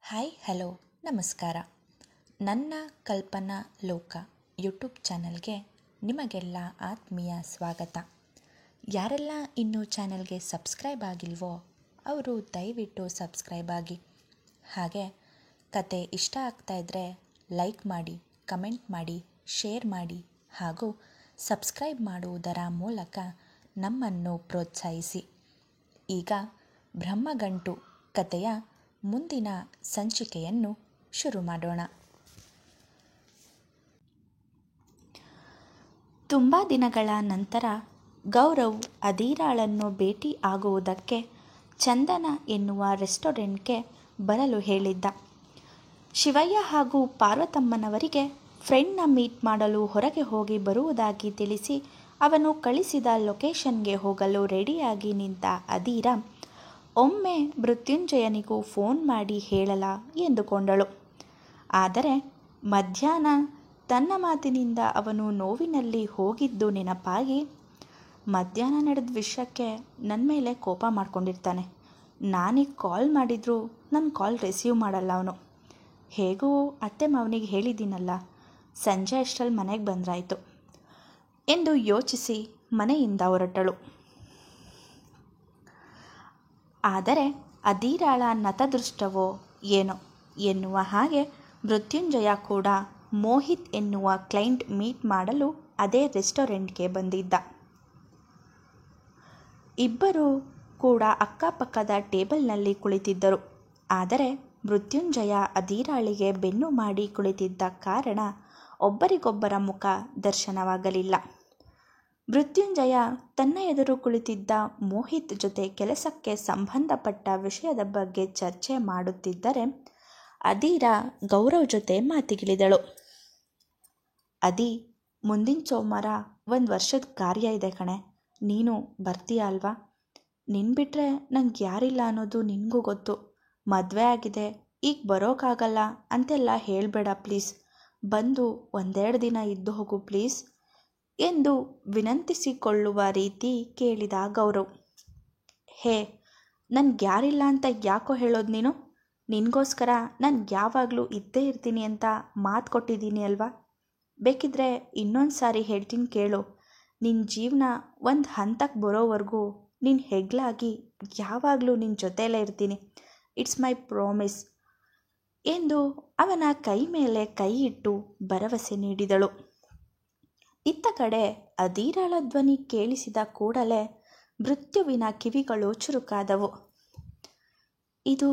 Hi hello ನಮಸ್ಕಾರ. ನನ್ನ ಕಲ್ಪನಾ ಲೋಕ ಯೂಟ್ಯೂಬ್ ಚಾನಲ್ಗೆ ನಿಮಗೆಲ್ಲ ಆತ್ಮೀಯ ಸ್ವಾಗತ. ಯಾರೆಲ್ಲ ಇನ್ನೂ ಚಾನಲ್ಗೆ ಸಬ್ಸ್ಕ್ರೈಬ್ ಆಗಿಲ್ವೋ ಅವರು ದಯವಿಟ್ಟು ಸಬ್ಸ್ಕ್ರೈಬ್ ಆಗಿ. ಹಾಗೆ ಕತೆ ಇಷ್ಟ ಆಗ್ತಾ ಇದ್ದರೆ ಲೈಕ್ ಮಾಡಿ, ಕಮೆಂಟ್ ಮಾಡಿ, ಶೇರ್ ಮಾಡಿ ಹಾಗೂ ಸಬ್ಸ್ಕ್ರೈಬ್ ಮಾಡುವುದರ ಮೂಲಕ ನಮ್ಮನ್ನು ಪ್ರೋತ್ಸಾಹಿಸಿ. ಈಗ ಬ್ರಹ್ಮಗಂಟು ಕತೆಯ ಮುಂದಿನ ಸಂಚಿಕೆಯನ್ನು ಶುರು ಮಾಡೋಣ. ತುಂಬ ದಿನಗಳ ನಂತರ ಗೌರವ್ ಅಧೀರಾಳನ್ನು ಭೇಟಿ ಆಗುವುದಕ್ಕೆ ಚಂದನ ಎನ್ನುವ ರೆಸ್ಟೋರೆಂಟ್ಗೆ ಬರಲು ಹೇಳಿದ್ದ. ಶಿವಯ್ಯ ಹಾಗೂ ಪಾರ್ವತಮ್ಮನವರಿಗೆ ಫ್ರೆಂಡ್ನ ಮೀಟ್ ಮಾಡಲು ಹೊರಗೆ ಹೋಗಿ ಬರುವುದಾಗಿ ತಿಳಿಸಿ ಅವನು ಕಳಿಸಿದ ಲೊಕೇಶನ್ಗೆ ಹೋಗಲು ರೆಡಿಯಾಗಿ ನಿಂತ ಅಧೀರ ಒಮ್ಮೆ ಮೃತ್ಯುಂಜಯನಿಗೂ ಫೋನ್ ಮಾಡಿ ಹೇಳಲ ಎಂದುಕೊಂಡಳು. ಆದರೆ ಮಧ್ಯಾಹ್ನ ತನ್ನ ಮಾತಿನಿಂದ ಅವನು ನೋವಿನಲ್ಲಿ ಹೋಗಿದ್ದು ನೆನಪಾಗಿ, ಮಧ್ಯಾಹ್ನ ನಡೆದ ವಿಷಯಕ್ಕೆ ನನ್ನ ಮೇಲೆ ಕೋಪ ಮಾಡ್ಕೊಂಡಿರ್ತಾನೆ, ನಾನೀಗ ಕಾಲ್ ಮಾಡಿದರೂ ನನ್ನ ಕಾಲ್ ರಿಸೀವ್ ಮಾಡಲ್ಲ ಅವನು, ಹೇಗೂ ಅತ್ತೆ ಮಾವನಿಗೆ ಹೇಳಿದ್ದೀನಲ್ಲ, ಸಂಜೆ ಅಷ್ಟರಲ್ಲಿ ಮನೆಗೆ ಬಂದ್ರಾಯ್ತು ಎಂದು ಯೋಚಿಸಿ ಮನೆಯಿಂದ ಹೊರಟಳು. ಆದರೆ ಅಧೀರಾಳ ನತದೃಷ್ಟವೋ ಏನೋ ಎನ್ನುವ ಹಾಗೆ ಮೃತ್ಯುಂಜಯ ಕೂಡ ಮೋಹಿತ್ ಎನ್ನುವ ಕ್ಲೈಂಟ್ ಮೀಟ್ ಮಾಡಲು ಅದೇ ರೆಸ್ಟೋರೆಂಟ್ಗೆ ಬಂದಿದ್ದ. ಇಬ್ಬರೂ ಕೂಡ ಅಕ್ಕಪಕ್ಕದ ಟೇಬಲ್ನಲ್ಲಿ ಕುಳಿತಿದ್ದರು. ಆದರೆ ಮೃತ್ಯುಂಜಯ ಅಧೀರಾಳಿಗೆ ಬೆನ್ನು ಮಾಡಿ ಕುಳಿತಿದ್ದ ಕಾರಣ ಒಬ್ಬರಿಗೊಬ್ಬರ ಮುಖ ದರ್ಶನವಾಗಲಿಲ್ಲ. ಮೃತ್ಯುಂಜಯ ತನ್ನ ಎದುರು ಕುಳಿತಿದ್ದ ಮೋಹಿತ್ ಜೊತೆ ಕೆಲಸಕ್ಕೆ ಸಂಬಂಧಪಟ್ಟ ವಿಷಯದ ಬಗ್ಗೆ ಚರ್ಚೆ ಮಾಡುತ್ತಿದ್ದರೆ ಅಧೀರ ಗೌರವ್ ಜೊತೆ ಮಾತಿಗಿಳಿದಳು. ಅದಿ, ಮುಂದಿನ ಸೋಮವಾರ 1 ವರ್ಷದ ಕಾರ್ಯ ಇದೆ ಕಣೆ, ನೀನು ಬರ್ತೀಯ ಅಲ್ವಾ? ನಿನ್ನ ಬಿಟ್ಟರೆ ನಂಗೆ ಯಾರಿಲ್ಲ ಅನ್ನೋದು ನಿನಗೂ ಗೊತ್ತು. ಮದುವೆ ಆಗಿದೆ, ಈಗ ಬರೋಕ್ಕಾಗಲ್ಲ ಅಂತೆಲ್ಲ ಹೇಳಬೇಡ ಪ್ಲೀಸ್. ಬಂದು 1-2 ದಿನ ಇದ್ದು ಹೋಗು ಪ್ಲೀಸ್ ಎಂದು ವಿನಂತಿಸಿಕೊಳ್ಳುವ ರೀತಿ ಕೇಳಿದ ಗೌರವ್. ಹೇ, ನನ್ಗೆ ಯಾರಿಲ್ಲ ಅಂತ ಯಾಕೋ ಹೇಳೋದು ನೀನು? ನಿನಗೋಸ್ಕರ ನಾನು ಯಾವಾಗಲೂ ಇದ್ದೇ ಇರ್ತೀನಿ ಅಂತ ಮಾತು ಕೊಟ್ಟಿದ್ದೀನಿ ಅಲ್ವಾ? ಬೇಕಿದ್ರೆ ಇನ್ನೊಂದು ಸಾರಿ ಹೇಳ್ತೀನಿ ಕೇಳು, ನಿನ್ನ ಜೀವನ ಒಂದು ಹಂತಕ್ಕೆ ಬರೋವರೆಗೂ ನಿನ್ನ ಹೆಗ್ಲಾಗಿ ಯಾವಾಗಲೂ ನಿನ್ನ ಜೊತೆಯಲ್ಲೇ ಇರ್ತೀನಿ. ಇಟ್ಸ್ ಮೈ ಪ್ರಾಮಿಸ್ ಎಂದು ಅವನ ಕೈ ಮೇಲೆ ಕೈ ಇಟ್ಟು ಭರವಸೆ ನೀಡಿದಳು. ಇತ್ತ ಕಡೆ ಅಧೀರಾಳ ಧ್ವನಿ ಕೇಳಿಸಿದ ಕೂಡಲೇ ಮೃತ್ಯುವಿನ ಕಿವಿಗಳು ಚುರುಕಾದವು. ಇದು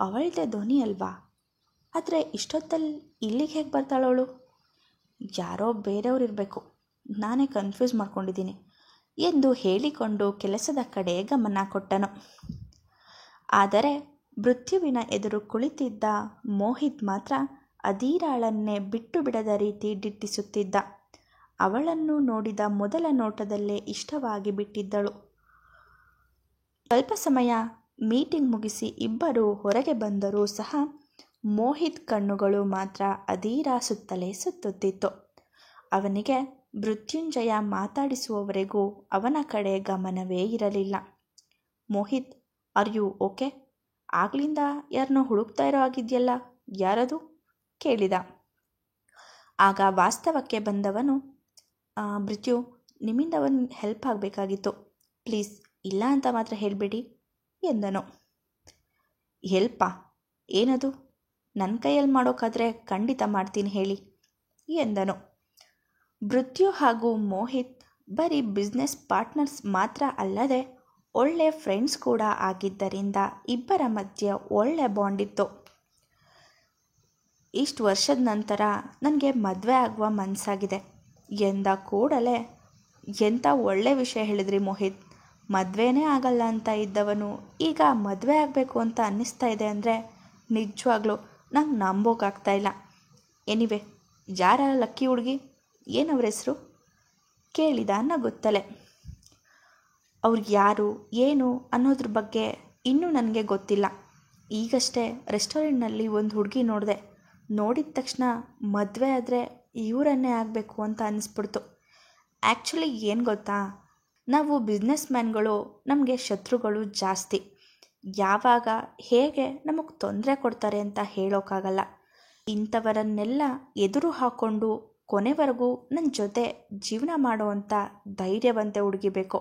ಅವಳದೇ ಧ್ವನಿ ಅಲ್ವಾ? ಆದರೆ ಇಷ್ಟೊತ್ತಲ್ಲಿ ಇಲ್ಲಿಗೆ ಹೇಗೆ ಬರ್ತಾಳವಳು? ಯಾರೋ ಬೇರೆಯವ್ರು ಇರಬೇಕು, ನಾನೇ ಕನ್ಫ್ಯೂಸ್ ಮಾಡ್ಕೊಂಡಿದ್ದೀನಿ ಎಂದು ಹೇಳಿಕೊಂಡು ಕೆಲಸದ ಕಡೆ ಗಮನ ಕೊಟ್ಟನು. ಆದರೆ ಮೃತ್ಯುವಿನ ಎದುರು ಕುಳಿತಿದ್ದ ಮೋಹಿತ್ ಮಾತ್ರ ಅಧೀರಾಳನ್ನೇ ಬಿಟ್ಟು ಬಿಡದ ರೀತಿ ದಿಟ್ಟಿಸುತ್ತಿದ್ದ. ಅವಳನ್ನು ನೋಡಿದ ಮೊದಲ ನೋಟದಲ್ಲೇ ಇಷ್ಟವಾಗಿ ಬಿಟ್ಟಿದ್ದಳು. ಸ್ವಲ್ಪ ಸಮಯ ಮೀಟಿಂಗ್ ಮುಗಿಸಿ ಇಬ್ಬರು ಹೊರಗೆ ಬಂದರೂ ಸಹ ಮೋಹಿತ್ ಕಣ್ಣುಗಳು ಮಾತ್ರ ಅಧೀರ ಸುತ್ತಲೇ ಸುತ್ತುತ್ತಿತ್ತು. ಅವನಿಗೆ ಮೃತ್ಯುಂಜಯ ಮಾತಾಡಿಸುವವರೆಗೂ ಅವನ ಕಡೆ ಗಮನವೇ ಇರಲಿಲ್ಲ. Mohit, are you okay? ಆಗ್ಲಿಂದ ಯಾರನ್ನೋ ಹುಡುಕ್ತಾ ಇರೋ ಆಗಿದೆಯಲ್ಲ, ಯಾರದು ಕೇಳಿದ. ಆಗ ವಾಸ್ತವಕ್ಕೆ ಬಂದವನು, ಮೃತ್ಯು, ನಿಮ್ಮಿಂದ ಒಂದು ಹೆಲ್ಪ್ ಆಗಬೇಕಾಗಿತ್ತು, ಪ್ಲೀಸ್ ಇಲ್ಲ ಅಂತ ಮಾತ್ರ ಹೇಳಬೇಡಿ ಎಂದನು. ಹೆಲ್ಪಾ? ಏನದು? ನನ್ನ ಕೈಯಲ್ಲಿ ಮಾಡೋಕ್ಕಾದರೆ ಖಂಡಿತ ಮಾಡ್ತೀನಿ ಹೇಳಿ ಎಂದನು. ಮೃತ್ಯು ಹಾಗೂ ಮೋಹಿತ್ ಬರೀ ಬಿಸ್ನೆಸ್ ಪಾರ್ಟ್ನರ್ಸ್ ಮಾತ್ರ ಅಲ್ಲದೆ ಒಳ್ಳೆ ಫ್ರೆಂಡ್ಸ್ ಕೂಡ ಆಗಿದ್ದರಿಂದ ಇಬ್ಬರ ಮಧ್ಯೆ ಒಳ್ಳೆ ಬಾಂಡ್ ಇತ್ತು. ಇಷ್ಟು ವರ್ಷದ ನಂತರ ನನಗೆ ಮದುವೆ ಆಗುವ ಮನಸ್ಸಾಗಿದೆ ಎಂದ ಕೂಡಲೇ, ಎಂಥ ಒಳ್ಳೆ ವಿಷಯ ಹೇಳಿದ್ರಿ ಮೋಹಿತ್. ಮದುವೆನೇ ಆಗಲ್ಲ ಅಂತ ಇದ್ದವನು ಈಗ ಮದುವೆ ಆಗಬೇಕು ಅಂತ ಅನ್ನಿಸ್ತಾ ಇದೆ ಅಂದರೆ ನಿಜವಾಗ್ಲೂ ನಂಗೆ ನಂಬೋಕ್ಕಾಗ್ತಾಯಿಲ್ಲ. ಎನಿವೆ, ಯಾರ ಲಕ್ಕಿ ಹುಡುಗಿ? ಏನವ್ರ ಹೆಸರು ಕೇಳಿದ ನಗುತ್ತಲೆ. ಅವ್ರು ಯಾರು ಏನು ಅನ್ನೋದ್ರ ಬಗ್ಗೆ ಇನ್ನೂ ನನಗೆ ಗೊತ್ತಿಲ್ಲ. ಈಗಷ್ಟೇ ರೆಸ್ಟೋರೆಂಟ್ನಲ್ಲಿ ಒಂದು ಹುಡುಗಿ ನೋಡಿದೆ. ನೋಡಿದ ತಕ್ಷಣ ಮದುವೆ ಆದರೆ ಇವರನ್ನೇ ಆಗಬೇಕು ಅಂತ ಅನ್ನಿಸ್ಬಿಡ್ತು. ಆ್ಯಕ್ಚುಲಿ ಏನು ಗೊತ್ತಾ, ನಾವು ಬಿಸ್ನೆಸ್ ಮ್ಯಾನ್ಗಳು ನಮಗೆ ಶತ್ರುಗಳು ಜಾಸ್ತಿ. ಯಾವಾಗ ಹೇಗೆ ನಮಗೆ ತೊಂದರೆ ಕೊಡ್ತಾರೆ ಅಂತ ಹೇಳೋಕ್ಕಾಗಲ್ಲ. ಇಂಥವರನ್ನೆಲ್ಲ ಎದುರು ಹಾಕ್ಕೊಂಡು ಕೊನೆವರೆಗೂ ನನ್ನ ಜೊತೆ ಜೀವನ ಮಾಡೋವಂಥ ಧೈರ್ಯವಂತೆ ಹುಡುಗಿ ಬೇಕು.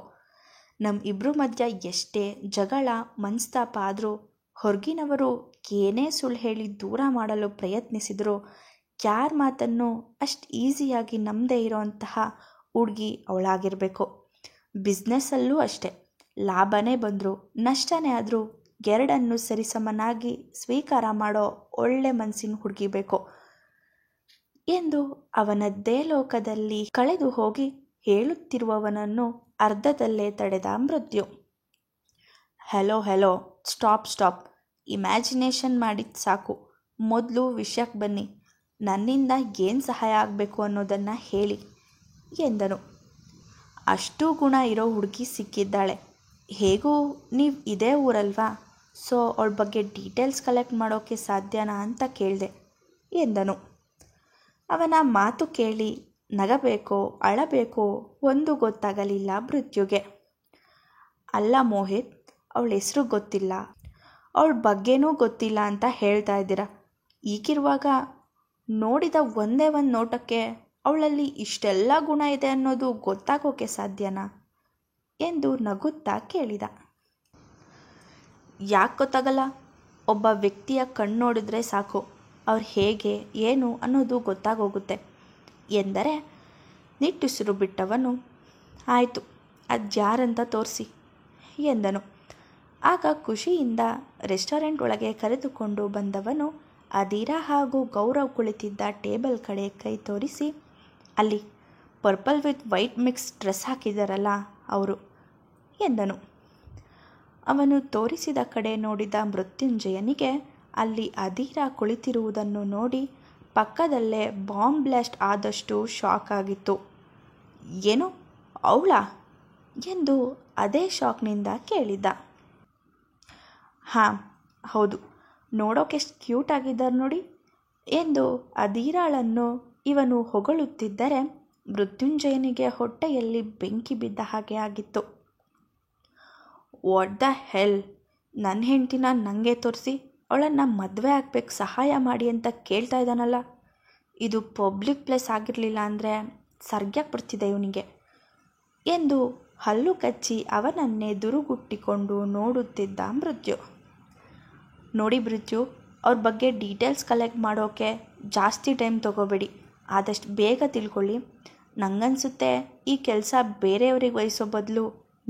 ನಮ್ಮ ಇಬ್ಬರ ಮಧ್ಯ ಎಷ್ಟೇ ಜಗಳ ಮನಸ್ತಾಪ ಆದರೂ ಹೊರಗಿನವರು ಏನೇ ಸುಳ್ಳು ಹೇಳಿ ದೂರ ಮಾಡಲು ಪ್ರಯತ್ನಿಸಿದರೂ ಯಾರ ಮಾತನ್ನು ಅಷ್ಟು ಈಸಿಯಾಗಿ ನಂಬದೇ ಇರೋಂತಹ ಹುಡುಗಿ ಅವಳಾಗಿರಬೇಕು. ಬಿಸ್ನೆಸ್ಸಲ್ಲೂ ಅಷ್ಟೆ, ಲಾಭನೇ ಬಂದರೂ ನಷ್ಟನೇ ಆದರೂ ಎರಡನ್ನು ಸರಿಸಮನಾಗಿ ಸ್ವೀಕಾರ ಮಾಡೋ ಒಳ್ಳೆ ಮನಸ್ಸಿನ ಹುಡುಗಿ ಬೇಕು ಎಂದು ಅವನದ್ದೇ ಲೋಕದಲ್ಲಿ ಕಳೆದು ಹೋಗಿ ಹೇಳುತ್ತಿರುವವನನ್ನು ಅರ್ಧದಲ್ಲೇ ತಡೆದ ಮೃತ್ಯು. ಹೆಲೋ ಸ್ಟಾಪ್, ಇಮ್ಯಾಜಿನೇಷನ್ ಮಾಡಿದ್ದು ಸಾಕು. ಮೊದಲು ವಿಷಯಕ್ಕೆ ಬನ್ನಿ. ನನ್ನಿಂದ ಏನು ಸಹಾಯ ಆಗಬೇಕು ಅನ್ನೋದನ್ನು ಹೇಳಿ ಎಂದನು. ಅಷ್ಟೂ ಗುಣ ಇರೋ ಹುಡುಗಿ ಸಿಕ್ಕಿದ್ದಾಳೆ. ಹೇಗೂ ನೀವು ಇದೇ ಊರಲ್ವಾ, ಸೊ ಅವಳ ಬಗ್ಗೆ ಡೀಟೇಲ್ಸ್ ಕಲೆಕ್ಟ್ ಮಾಡೋಕ್ಕೆ ಸಾಧ್ಯನಾ ಅಂತ ಕೇಳಿದೆ ಎಂದನು. ಅವನ ಮಾತು ಕೇಳಿ ನಗಬೇಕೋ ಅಳಬೇಕೋ ಒಂದು ಗೊತ್ತಾಗಲಿಲ್ಲ ಮೃತ್ಯುಗೆ. ಅಲ್ಲ ಮೋಹಿತ್, ಅವಳ ಹೆಸರು ಗೊತ್ತಿಲ್ಲ, ಅವಳ ಬಗ್ಗೆನೂ ಗೊತ್ತಿಲ್ಲ ಅಂತ ಹೇಳ್ತಾ ಇದ್ದೀರಾ. ಈಗಿರುವಾಗ ನೋಡಿದ ಒಂದೇ ಒಂದು ನೋಟಕ್ಕೆ ಅವಳಲ್ಲಿ ಇಷ್ಟೆಲ್ಲ ಗುಣ ಇದೆ ಅನ್ನೋದು ಗೊತ್ತಾಗೋಕ್ಕೆ ಸಾಧ್ಯನಾ ಎಂದು ನಗುತ್ತಾ ಕೇಳಿದ. ಯಾಕೆ ಗೊತ್ತಾಗಲ್ಲ? ಒಬ್ಬ ವ್ಯಕ್ತಿಯ ಕಣ್ಣು ನೋಡಿದ್ರೆ ಸಾಕು, ಅವ್ರು ಹೇಗೆ ಏನು ಅನ್ನೋದು ಗೊತ್ತಾಗೋಗುತ್ತೆ ಎಂದರೆ ನಿಟ್ಟುಸಿರು ಬಿಟ್ಟವನು, ಆಯಿತು, ಅದು ಯಾರಂತ ತೋರಿಸಿ ಎಂದನು. ಆಗ ಖುಷಿಯಿಂದ ರೆಸ್ಟೋರೆಂಟ್ ಒಳಗೆ ಕರೆದುಕೊಂಡು ಬಂದವನು ಅದೀರಾ ಹಾಗೂ ಗೌರವ್ ಕುಳಿತಿದ್ದ ಟೇಬಲ್ ಕಡೆ ಕೈ ತೋರಿಸಿ, ಅಲ್ಲಿ purple with white mix dress ಹಾಕಿದಾರಲ್ಲ ಅವರು ಎಂದನು. ಅವನು ತೋರಿಸಿದ ಕಡೆ ನೋಡಿದ ಮೃತ್ಯುಂಜಯನಿಗೆ ಅಲ್ಲಿ ಅದೀರಾ ಕುಳಿತಿರುವುದನ್ನು ನೋಡಿ ಪಕ್ಕದಲ್ಲೇ ಬಾಂಬ್ ಬ್ಲಾಸ್ಟ್ ಆದಷ್ಟು ಶಾಕ್ ಆಗಿತ್ತು. ಏನು ಅವಳಾ ಎಂದು ಅದೇ ಶಾಕ್ನಿಂದ ಕೇಳಿದ್ದ. ಹಾಂ ಹೌದು, ನೋಡೋಕೆಷ್ಟು ಕ್ಯೂಟ್ ಆಗಿದ್ದಾರೆ ನೋಡಿ ಎಂದು ಅದೀರಾಳನ್ನು ಇವನು ಹೊಗಳುತ್ತಿದ್ದರೆ ಮೃತ್ಯುಂಜಯನಿಗೆ ಹೊಟ್ಟೆಯಲ್ಲಿ ಬೆಂಕಿ ಬಿದ್ದ ಹಾಗೆ ಆಗಿತ್ತು. ವಾಟ್ ದ ಹೆಲ್, ನನ್ನ ಹೆಂಡ್ತಿನ ನನಗೆ ತೋರಿಸಿ ಅವಳನ್ನು ಮದುವೆ ಆಗಬೇಕು ಸಹಾಯ ಮಾಡಿ ಅಂತ ಕೇಳ್ತಾ ಇದ್ದಾನಲ್ಲ. ಇದು ಪಬ್ಲಿಕ್ ಪ್ಲೇಸ್ ಆಗಿರಲಿಲ್ಲ ಅಂದರೆ ಸರ್ಗ್ಯಾಗಿ ಬರ್ತಿದೆ ಇವನಿಗೆ ಎಂದು ಹಲ್ಲು ಕಚ್ಚಿ ಅವನನ್ನೇ ದುರುಗುಟ್ಟಿಕೊಂಡು ನೋಡುತ್ತಿದ್ದ ಮೃತ್ಯು. ನೋಡಿ ಮೃತ್ಯು, ಅವ್ರ ಬಗ್ಗೆ ಡೀಟೇಲ್ಸ್ ಕಲೆಕ್ಟ್ ಮಾಡೋಕ್ಕೆ ಜಾಸ್ತಿ ಟೈಮ್ ತೊಗೋಬೇಡಿ, ಆದಷ್ಟು ಬೇಗ ತಿಳ್ಕೊಳ್ಳಿ. ನನಗನ್ಸುತ್ತೆ ಈ ಕೆಲಸ ಬೇರೆಯವ್ರಿಗೆ ವಹಿಸೋ ಬದಲು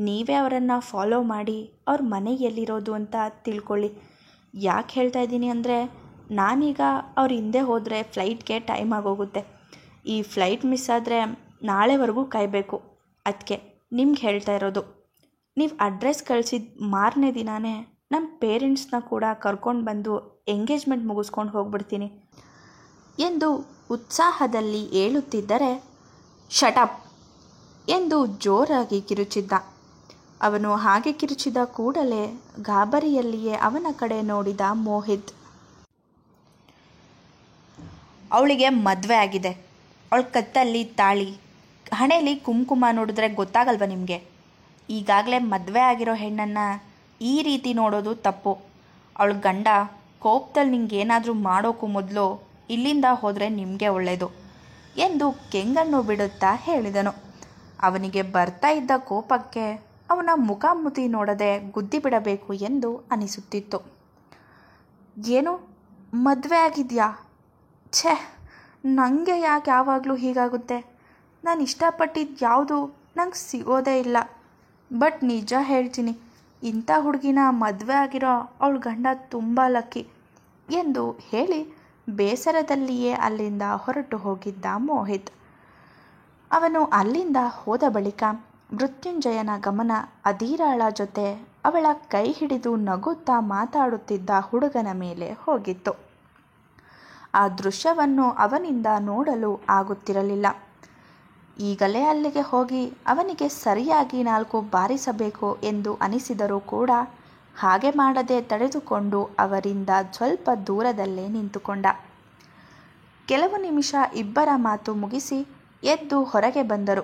ನೀವೇ ಅವರನ್ನು ಫಾಲೋ ಮಾಡಿ ಅವ್ರ ಮನೆ ಎಲ್ಲಿರೋದು ಅಂತ ತಿಳ್ಕೊಳ್ಳಿ. ಯಾಕೆ ಹೇಳ್ತಾ ಇದ್ದೀನಿ ಅಂದರೆ, ನಾನೀಗ ಅವ್ರ ಹಿಂದೆ ಹೋದರೆ ಫ್ಲೈಟ್ಗೆ ಟೈಮ್ ಆಗೋಗುತ್ತೆ. ಈ ಫ್ಲೈಟ್ ಮಿಸ್ ಆದರೆ ನಾಳೆವರೆಗೂ ಕಾಯಬೇಕು. ಅದಕ್ಕೆ ನಿಮ್ಗೆ ಹೇಳ್ತಾ ಇರೋದು. ನೀವು ಅಡ್ರೆಸ್ ಕಳಿಸಿದ ಮಾರನೇ ದಿನಾನೇ ನಮ್ಮ ಪೇರೆಂಟ್ಸ್ನ ಕೂಡ ಕರ್ಕೊಂಡು ಬಂದು ಎಂಗೇಜ್ಮೆಂಟ್ ಮುಗಿಸ್ಕೊಂಡು ಹೋಗ್ಬಿಡ್ತೀನಿ ಎಂದು ಉತ್ಸಾಹದಲ್ಲಿ ಹೇಳುತ್ತಿದ್ದರೆ, ಶಟಪ್ ಎಂದು ಜೋರಾಗಿ ಕಿರುಚಿದ್ದ. ಅವನು ಹಾಗೆ ಕಿರುಚಿದ ಕೂಡಲೇ ಗಾಬರಿಯಲ್ಲಿಯೇ ಅವನ ಕಡೆ ನೋಡಿದ ಮೋಹಿತ್. ಅವಳಿಗೆ ಮದುವೆ ಆಗಿದೆ, ಅವಳ ಕತ್ತಲ್ಲಿ ತಾಳಿ, ಹಣೆಯಲ್ಲಿ ಕುಂಕುಮ ನೋಡಿದ್ರೆ ಗೊತ್ತಾಗಲ್ವ ನಿಮಗೆ? ಈಗಾಗಲೇ ಮದುವೆ ಆಗಿರೋ ಹೆಣ್ಣನ್ನು ಈ ರೀತಿ ನೋಡೋದು ತಪ್ಪು. ಅವಳ ಗಂಡ ಕೋಪದಲ್ಲಿ ನಿಂಗೇನಾದರೂ ಮಾಡೋಕ್ಕೂ ಮೊದಲು ಇಲ್ಲಿಂದ ಹೋದರೆ ನಿಮಗೆ ಒಳ್ಳೆಯದು ಎಂದು ಕೆಂಗಣ್ಣು ಬಿಡುತ್ತಾ ಹೇಳಿದನು. ಅವನಿಗೆ ಬರ್ತಾ ಇದ್ದ ಕೋಪಕ್ಕೆ ಅವನ ಮುಖಾಮುಖಿ ನೋಡದೆ ಗುದ್ದಿ ಬಿಡಬೇಕು ಎಂದು ಅನಿಸುತ್ತಿತ್ತು. ಏನು ಮದುವೆ ಆಗಿದೆಯಾ? ಛೇ, ನನಗೆ ಯಾಕೆ ಯಾವಾಗಲೂ ಹೀಗಾಗುತ್ತೆ? ನಾನು ಇಷ್ಟಪಟ್ಟಿದ್ದು ಯಾವುದು ನಂಗೆ ಸಿಗೋದೇ ಇಲ್ಲ. ಬಟ್ ನಿಜ ಹೇಳ್ತೀನಿ, ಇಂಥ ಹುಡುಗಿನ ಮದುವೆ ಆಗಿರೋ ಅವಳ ಗಂಡ ತುಂಬ ಲಕ್ಕಿ ಎಂದು ಹೇಳಿ ಬೇಸರದಲ್ಲಿಯೇ ಅಲ್ಲಿಂದ ಹೊರಟು ಹೋಗಿದ್ದ ಮೋಹಿತ್. ಅವನು ಅಲ್ಲಿಂದ ಹೋದ ಬಳಿಕ ಮೃತ್ಯುಂಜಯನ ಗಮನ ಅದೀರಾಳ ಜೊತೆ ಅವಳ ಕೈ ಹಿಡಿದು ನಗುತ್ತಾ ಮಾತಾಡುತ್ತಿದ್ದ ಹುಡುಗನ ಮೇಲೆ ಹೋಗಿತ್ತು. ಆ ದೃಶ್ಯವನ್ನು ಅವನಿಂದ ನೋಡಲು ಆಗುತ್ತಿರಲಿಲ್ಲ. ಈಗಲೇ ಅಲ್ಲಿಗೆ ಹೋಗಿ ಅವನಿಗೆ ಸರಿಯಾಗಿ 4 ಬಾರಿಸಬೇಕು ಎಂದು ಅನಿಸಿದರೂ ಕೂಡ ಹಾಗೆ ಮಾಡದೆ ತಡೆದುಕೊಂಡು ಅವರಿಂದ ಸ್ವಲ್ಪ ದೂರದಲ್ಲೇ ನಿಂತುಕೊಂಡ. ಕೆಲವು ನಿಮಿಷ ಇಬ್ಬರ ಮಾತು ಮುಗಿಸಿ ಎದ್ದು ಹೊರಗೆ ಬಂದರು.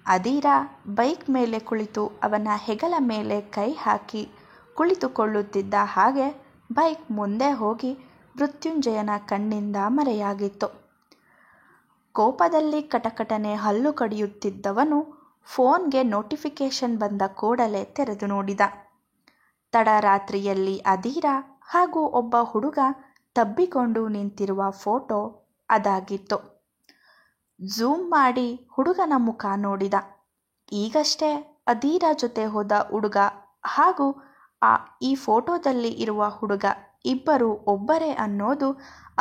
ಅದೀರಾ ಬೈಕ್ ಮೇಲೆ ಕುಳಿತು ಅವನ ಹೆಗಲ ಮೇಲೆ ಕೈ ಹಾಕಿ ಕುಳಿತುಕೊಳ್ಳುತ್ತಿದ್ದ ಹಾಗೆ ಬೈಕ್ ಮುಂದೆ ಹೋಗಿ ಮೃತ್ಯುಂಜಯನ ಕಣ್ಣಿಂದ ಮರೆಯಾಗಿತ್ತು. ಕೋಪದಲ್ಲಿ ಕಟಕಟನೆ ಹಲ್ಲು ಕಡಿಯುತ್ತಿದ್ದವನು ಫೋನ್ಗೆ ನೋಟಿಫಿಕೇಶನ್ ಬಂದ ಕೂಡಲೇ ತೆರೆದು ನೋಡಿದ. ತಡರಾತ್ರಿಯಲ್ಲಿ ಅದೀರಾ ಹಾಗೂ ಒಬ್ಬ ಹುಡುಗ ತಬ್ಬಿಕೊಂಡು ನಿಂತಿರುವ ಫೋಟೋ ಅದಾಗಿತ್ತು. ಝೂಮ್ ಮಾಡಿ ಹುಡುಗನ ಮುಖ ನೋಡಿದ. ಈಗಷ್ಟೇ ಅದೀರಾ ಜೊತೆ ಹೋದ ಹುಡುಗ ಹಾಗೂ ಈ ಫೋಟೋದಲ್ಲಿ ಇರುವ ಹುಡುಗ ಇಬ್ಬರು ಒಬ್ಬರೇ ಅನ್ನೋದು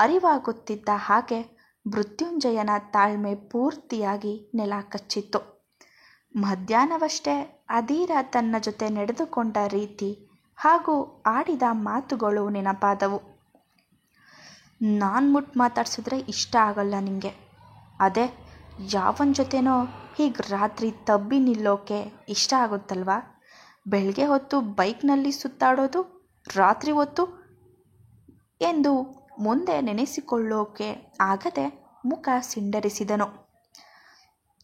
ಅರಿವಾಗುತ್ತಿದ್ದ ಹಾಗೆ ಮೃತ್ಯುಂಜಯನ ತಾಳ್ಮೆ ಪೂರ್ತಿಯಾಗಿ ನೆಲ ಕಚ್ಚಿತ್ತು. ಮಧ್ಯಾಹ್ನವಷ್ಟೇ ಅದೀರಾ ತನ್ನ ಜೊತೆ ನಡೆದುಕೊಂಡ ರೀತಿ ಹಾಗೂ ಆಡಿದ ಮಾತುಗಳು ನೆನಪಾದವು. ನಾನು ಮುಟ್ಟು ಮಾತಾಡ್ಸಿದ್ರೆ ಇಷ್ಟ ಆಗಲ್ಲ ನಿಮಗೆ, ಅದೇ ಯಾವನ ಜೊತೆನೋ ಹೀಗೆ ರಾತ್ರಿ ತಬ್ಬಿ ನಿಲ್ಲೋಕೆ ಇಷ್ಟ ಆಗುತ್ತಲ್ವಾ? ಬೆಳಗ್ಗೆ ಹೊತ್ತು ಬೈಕ್ನಲ್ಲಿ ಸುತ್ತಾಡೋದು, ರಾತ್ರಿ ಹೊತ್ತು ಎಂದು ಮುಂದೆ ನೆನೆಸಿಕೊಳ್ಳೋಕೆ ಆಗದೆ ಮುಖ ಸಿಂಡರಿಸಿದನು.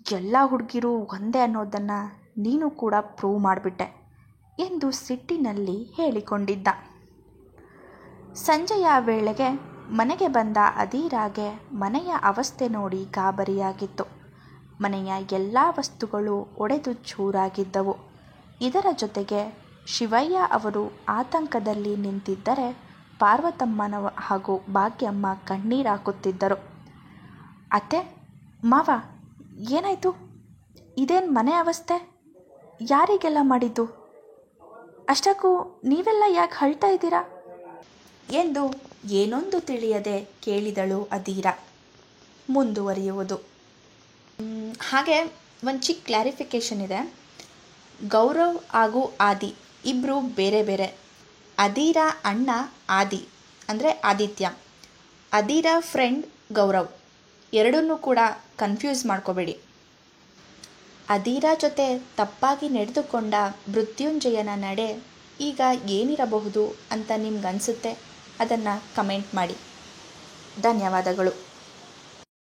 ಎಲ್ಲ ಹುಡುಗಿರು ಒಂದೇ ಅನ್ನೋದನ್ನು ನೀನು ಕೂಡ ಪ್ರೂವ್ ಮಾಡಿಬಿಟ್ಟೆ ಎಂದು ಸಿಟ್ಟಿನಲ್ಲಿ ಹೇಳಿಕೊಂಡಿದ್ದ. ಸಂಜೆಯ ವೇಳೆಗೆ ಮನೆಗೆ ಬಂದ ಅದೀರಾಗೆ ಮನೆಯ ಅವಸ್ಥೆ ನೋಡಿ ಗಾಬರಿಯಾಗಿತ್ತು. ಮನೆಯ ಎಲ್ಲ ವಸ್ತುಗಳು ಒಡೆದು ಚೂರಾಗಿದ್ದವು. ಇದರ ಜೊತೆಗೆ ಶಿವಯ್ಯ ಅವರು ಆತಂಕದಲ್ಲಿ ನಿಂತಿದ್ದರೆ ಪಾರ್ವತಮ್ಮನ ಹಾಗೂ ಭಾಗ್ಯಮ್ಮ ಕಣ್ಣೀರಾಕುತ್ತಿದ್ದರು. ಅತ್ತೆ, ಮಾವ, ಏನಾಯಿತು? ಇದೇನು ಮನೆ ಅವಸ್ಥೆ? ಯಾರಿಗೆಲ್ಲ ಮಾಡಿದ್ದು? ಅಷ್ಟಕ್ಕೂ ನೀವೆಲ್ಲ ಯಾಕೆ ಅಳ್ತಾ ಇದ್ದೀರಾ ಎಂದು ಏನೊಂದು ತಿಳಿಯದೆ ಕೇಳಿದಳು ಅದೀರಾ. ಮುಂದುವರಿಯುವುದು. ಹಾಗೆ ಒಂದು ಚಿಕ್ಕ ಕ್ಲಾರಿಫಿಕೇಷನ್ ಇದೆ. ಗೌರವ್ ಹಾಗೂ ಆದಿ ಇಬ್ಬರು ಬೇರೆ ಬೇರೆ. ಅದೀರಾ ಅಣ್ಣ ಆದಿ ಅಂದರೆ ಆದಿತ್ಯ, ಅದೀರಾ ಫ್ರೆಂಡ್ ಗೌರವ್. ಎರಡನ್ನೂ ಕೂಡ ಕನ್ಫ್ಯೂಸ್ ಮಾಡ್ಕೋಬೇಡಿ. ಅದೀರಾ ಜೊತೆ ತಪ್ಪಾಗಿ ನಡೆದುಕೊಂಡ ಮೃತ್ಯುಂಜಯನ ನಡೆ ಈಗ ಏನಿರಬಹುದು ಅಂತ ನಿಮ್ಗನ್ಸುತ್ತೆ? ಅದನ್ನು ಕಮೆಂಟ್ ಮಾಡಿ. ಧನ್ಯವಾದಗಳು.